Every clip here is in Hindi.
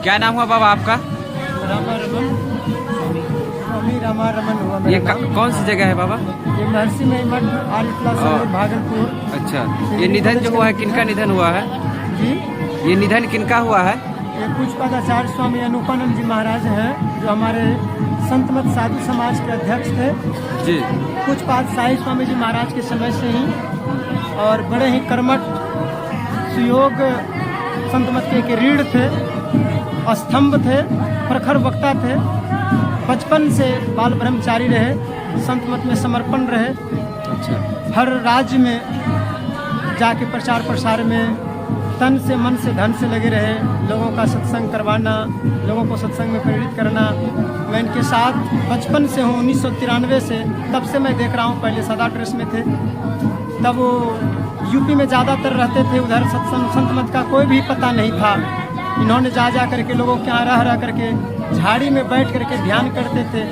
क्या नाम हुआ बाबा आपका? रामा रमन स्वामी रामा रमन हुआ ये मेरा नाम। कौन सी जगह है बाबा? ये महर्षि मई मठ आल प्लाजा भागलपुर। अच्छा, ये निधन जो हुआ है किनका निधन हुआ है? जी, ये निधन किनका हुआ है? ये पूज्यपादाचार्य स्वामी अनुपानंद जी महाराज हैं, जो हमारे संत मत साधु समाज के अध्यक्ष थे। जी। पूज्यपाद साई स्वामी जी महाराज के समय से ही, और बड़े ही कर्मठ सुयोग संत मत के रीढ़ थे, स्तंभ थे, प्रखर वक्ता थे। बचपन से बाल ब्रह्मचारी रहे, संत मत में समर्पण रहे। अच्छा। हर राज्य में जाके प्रचार प्रसार में तन से मन से धन से लगे रहे। लोगों का सत्संग करवाना, लोगों को सत्संग में प्रेरित करना। मैं इनके साथ बचपन से हूँ, 1993 से, तब से मैं देख रहा हूँ। पहले सदा ट्रस्ट में थे, तब वो यूपी में ज़्यादातर रहते थे। उधर सत्संग संत मत का कोई भी पता नहीं था। इन्होंने जा करके लोगों के यहाँ रह करके झाड़ी में बैठ करके ध्यान करते थे।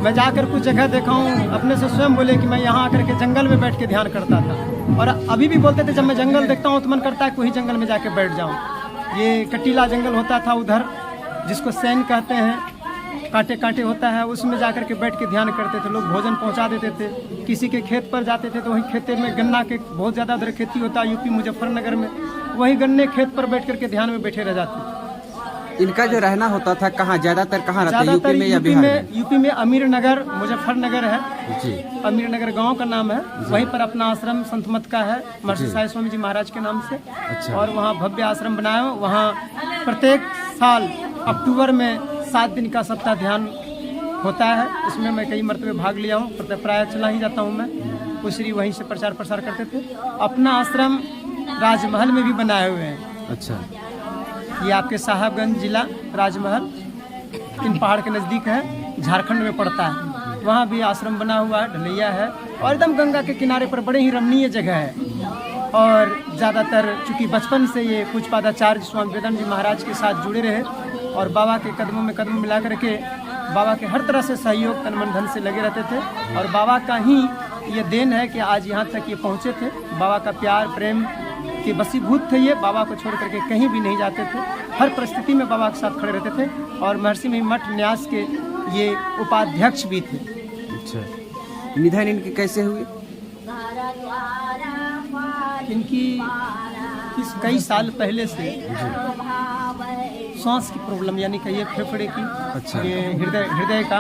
मैं जाकर कुछ जगह देखा हूँ, अपने से स्वयं बोले कि मैं यहाँ आकर के जंगल में बैठ के ध्यान करता था। और अभी भी बोलते थे, जब मैं जंगल देखता हूँ तो मन करता है कोई जंगल में जाके बैठ जाऊँ। ये कटीला जंगल होता था उधर, जिसको सैन कहते हैं, कांटे कांटे होता है, उसमें जाकर के बैठ के ध्यान करते थे। लोग भोजन पहुंचा देते थे। किसी के खेत पर जाते थे तो वहीं खेते में गन्ना के बहुत ज़्यादा उधर खेती होता है यूपी मुजफ्फरनगर में, वहीं गन्ने खेत पर बैठ करके ध्यान में बैठे रह जाते। इनका जो रहना होता था कहाँ, ज्यादातर कहाँ रहते? ज़्यादातर यूपी में या बिहार में? यूपी में अमीर नगर मुजफ्फरनगर है जी। अमीर नगर गांव का नाम है। वहीं पर अपना आश्रम संत मत का है, महर्षि साई स्वामी जी महाराज के नाम से। अच्छा। और वहाँ भव्य आश्रम बनाया हुआ। वहाँ प्रत्येक साल अक्टूबर में 7 दिन का सप्ताह ध्यान होता है। उसमें मैं कई मरतबे भाग लिया हूँ, प्राय चला ही जाता हूँ मैं। उसी वहीं से प्रचार प्रसार करते थे। अपना आश्रम राजमहल में भी बनाए हुए हैं। अच्छा। ये आपके साहबगंज जिला राजमहल इन पहाड़ के नज़दीक है, झारखंड में पड़ता है। वहाँ भी आश्रम बना हुआ है, ढलैया है, और एकदम गंगा के किनारे पर बड़े ही रमणीय जगह है। और ज़्यादातर चूँकि बचपन से ये पूज्यपादाचार्य स्वामी वेदांत जी महाराज के साथ जुड़े रहे, और बाबा के कदमों में कदम मिला करके बाबा के हर तरह से सहयोग तन मन धन से लगे रहते थे। और बाबा का ही ये देन है कि आज यहाँ तक ये पहुँचे थे। बाबा का प्यार प्रेम के वसीभूत थे ये। बाबा को छोड़ करके कहीं भी नहीं जाते थे, हर परिस्थिति में बाबा के साथ खड़े रहते थे। और महर्षि मई मठ न्यास के ये उपाध्यक्ष भी थे। अच्छा। निधन इनकी कैसे हुई? इनकी कई साल पहले से सांस की प्रॉब्लम, यानी कि ये फेफड़े की, अच्छा। ये हृदय का,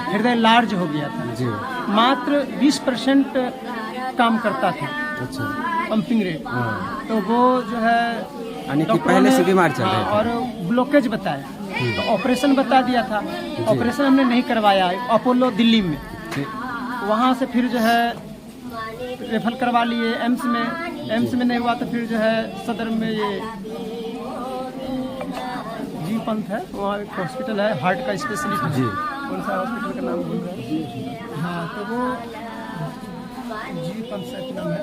हृदय लार्ज हो गया था जी। मात्र 20% काम करता था। अच्छा। Pumping rate. तो वो जो है यानी कि पहले से बीमार चल रहे थे। और ब्लॉकेज बताया, तो ऑपरेशन बता दिया था। ऑपरेशन हमने नहीं करवाया, अपोलो दिल्ली में। वहाँ से फिर जो है रेफर करवा लिए एम्स में। एम्स में नहीं हुआ तो फिर जो है सदर में ये जी पंथ है, वहाँ एक हॉस्पिटल है हार्ट का स्पेशलिस्ट। जी। कौन सा हॉस्पिटल का नाम भूल रहा है? हाँ, तो वो जी पंथ शायद नाम है।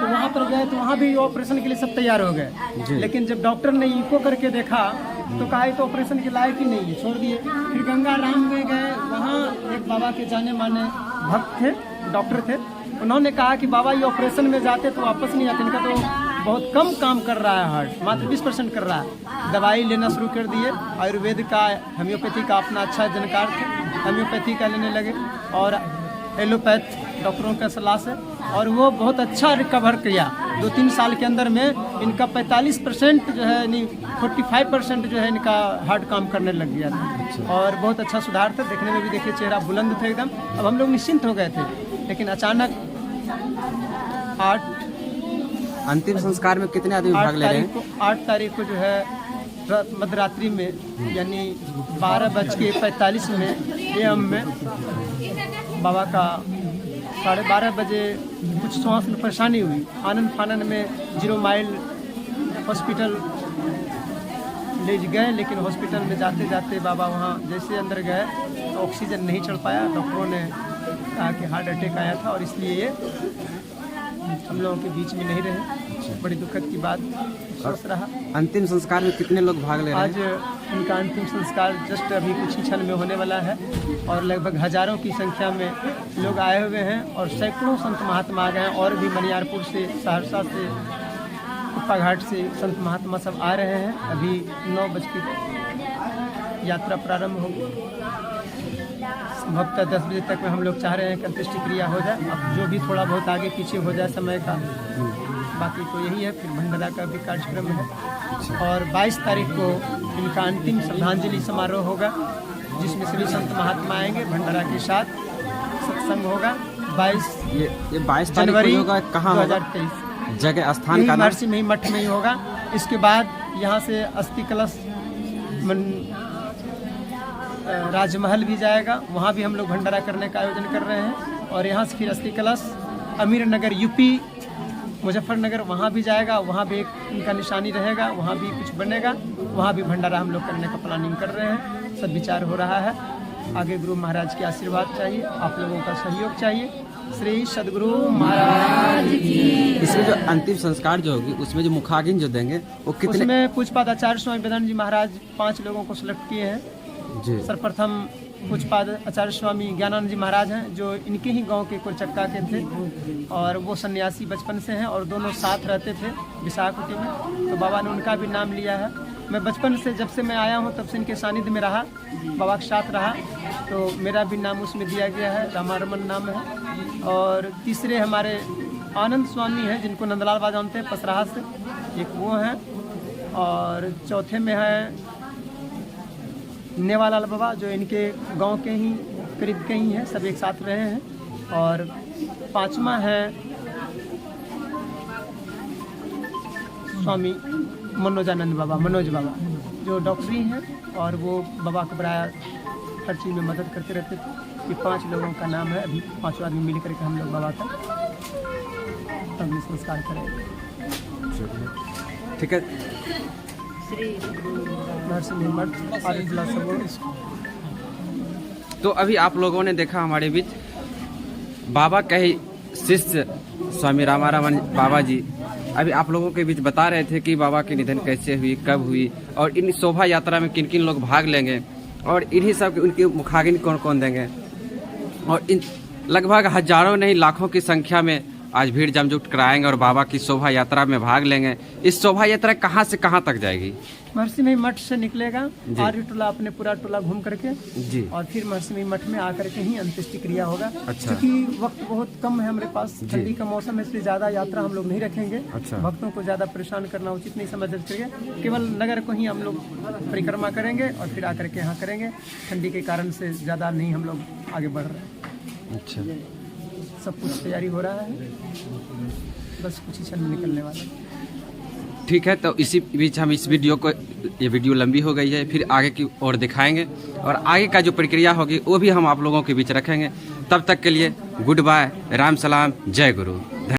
तो वहाँ पर गए तो वहाँ भी ऑपरेशन के लिए सब तैयार हो गए। लेकिन जब डॉक्टर ने इको करके देखा तो कहा तो ऑपरेशन के लायक ही नहीं है, छोड़ दिए। फिर गंगा राम में गए, वहाँ एक बाबा के जाने माने भक्त थे, डॉक्टर थे। उन्होंने कहा कि बाबा ये ऑपरेशन में जाते तो वापस नहीं आते, इनका तो बहुत कम काम कर रहा है, हार्ट मात्र 20% कर रहा है। दवाई लेना शुरू कर दिए। आयुर्वेद का, होम्योपैथी का अपना अच्छा जानकार थे, होम्योपैथी का लेने लगे और एलोपैथ डॉक्टरों का सलाह से, और वो बहुत अच्छा रिकवर किया। 2-3 साल के अंदर में इनका 45% जो है, यानी 45% जो है इनका हार्ट काम करने लग गया था। और बहुत अच्छा सुधार था, देखने में भी देखिए चेहरा बुलंद थे एकदम। अब हम लोग निश्चिंत हो गए थे, लेकिन अचानक 8 अंतिम संस्कार में कितने आदमी भाग ले रहे हैं? 8 तारीख को जो है मध्यरात्रि में, यानी 12:45 AM में बाबा का 12:30 बजे कुछ सांस में परेशानी हुई। आनंद फानंद में 0 माइल हॉस्पिटल ले गए, लेकिन हॉस्पिटल में जाते जाते बाबा वहाँ जैसे अंदर गए तो ऑक्सीजन नहीं चढ़ पाया। डॉक्टरों ने कहा कि हार्ट अटैक आया था, और इसलिए ये हम लोगों के बीच में नहीं रहे। बड़ी दुखद की बात स्वस्थ रहा। अंतिम संस्कार में कितने लोग भाग ले रहे हैं? आज इनका अंतिम संस्कार जस्ट अभी कुछ ही क्षण में होने वाला है, और लगभग हजारों की संख्या में लोग आए हुए हैं, और सैकड़ों संत महात्मा आ गए हैं। और भी मनियारपुर से, सहरसा से, कुप्पा घाट से संत महात्मा सब आ रहे हैं। अभी 9 बज के यात्रा प्रारंभ होगी। संभवतः 10 बजे तक में हम लोग चाह रहे हैं कि अंत्येष्टि क्रिया हो जाए। अब जो भी थोड़ा बहुत आगे पीछे हो जाए समय का, बाकी तो यही है। फिर भंडारा का भी कार्यक्रम है और 22 तारीख को इनका अंतिम श्रद्धांजलि समारोह होगा, जिसमें सभी संत महात्मा आएंगे। भंडारा के साथ सत्संग होगा 22 ये 22 जनवरी होगा। कहाँ होगा 2023? जगह स्थान का नाम? महर्षि मही मठ में ही होगा। इसके बाद यहाँ से अस्थि कलश राजमहल भी जाएगा, वहाँ भी हम लोग भंडारा करने का आयोजन कर रहे हैं। और यहाँ से फिर अस्थि कलश अमीर नगर यूपी मुजफ्फरनगर वहाँ भी जाएगा, वहाँ भी एक इनका निशानी रहेगा, वहाँ भी कुछ बनेगा, वहाँ भी भंडारा हम लोग करने का प्लानिंग कर रहे हैं। सब विचार हो रहा है। आगे गुरु महाराज के आशीर्वाद चाहिए, आप लोगों का सहयोग चाहिए। श्री सदगुरु महाराज की। इसमें जो अंतिम संस्कार जो होगी उसमें जो मुखाग्नि जो देंगे वो कितने? उसमें पूज्यपाद आचार्य स्वामी वेदांत जी महाराज 5 लोगों को सिलेक्ट किए हैं जी। सर्वप्रथम पूज्यपाद आचार्य स्वामी ज्ञानानंद जी महाराज हैं, जो इनके ही गांव के कोलचक्का के थे और वो सन्यासी बचपन से हैं और दोनों साथ रहते थे विशाखुटी में। तो बाबा ने उनका भी नाम लिया है। मैं बचपन से, जब से मैं आया हूं तब से इनके सानिध्य में रहा, बाबा के साथ रहा, तो मेरा भी नाम उसमें दिया गया है, रामारमन नाम है। और तीसरे हमारे आनंद स्वामी हैं, जिनको नंदलाल बाबा जानते हैं पसराहा से, एक वो हैं। और चौथे में है नेवालाल बाबा, जो इनके गांव के ही करीब के ही हैं, सब एक साथ रहे हैं। और 5वां है स्वामी मनोजानंद बाबा, मनोज बाबा, जो डॉक्टरी हैं और वो बाबा को बड़ा हर चीज़ में मदद करते रहते थे। ये 5 लोगों का नाम है। अभी 5 आदमी मिल करके हम लोग बाबा का अग्नि संस्कार करेंगे। ठीक है। महर्षि मही मठ आदित्य सबोर। तो अभी आप लोगों ने देखा हमारे बीच बाबा के ही शिष्य स्वामी रामारमन बाबा जी अभी आप लोगों के बीच बता रहे थे कि बाबा की निधन कैसे हुई, कब हुई और इन शोभा यात्रा में किन किन लोग भाग लेंगे और इन्हीं सब उनकी मुखाग्नि कौन कौन देंगे। और इन लगभग हजारों नहीं लाखों की संख्या में आज भीड़ जमजुट कराएंगे और बाबा की शोभा यात्रा में भाग लेंगे। इस शोभा यात्रा कहाँ से कहाँ तक जाएगी? महर्षि मही मठ से निकलेगा, आर्य टोला अपने पूरा टोला घूम करके जी, और फिर महर्षि मही मठ में आकर के ही अंत्येष्टि क्रिया होगा। अच्छा। क्योंकि वक्त बहुत कम है हमारे पास, ठंडी का मौसम है, इसलिए ज्यादा यात्रा हम लोग नहीं रखेंगे। अच्छा। भक्तों को ज्यादा परेशान करना उचित नहीं समझ करके केवल नगर को ही हम लोग परिक्रमा करेंगे और फिर आकर के यहाँ करेंगे। ठंडी के कारण से ज्यादा नहीं हम लोग आगे बढ़ रहे हैं। अच्छा, सब कुछ तैयारी हो रहा है, बस कुछ ही क्षण में निकलने वाला है। ठीक है। तो इसी बीच हम इस वीडियो को, ये वीडियो लंबी हो गई है, फिर आगे की ओर दिखाएंगे और आगे का जो प्रक्रिया होगी वो भी हम आप लोगों के बीच रखेंगे। तब तक के लिए गुड बाय, राम सलाम, जय गुरु, धन्यवाद।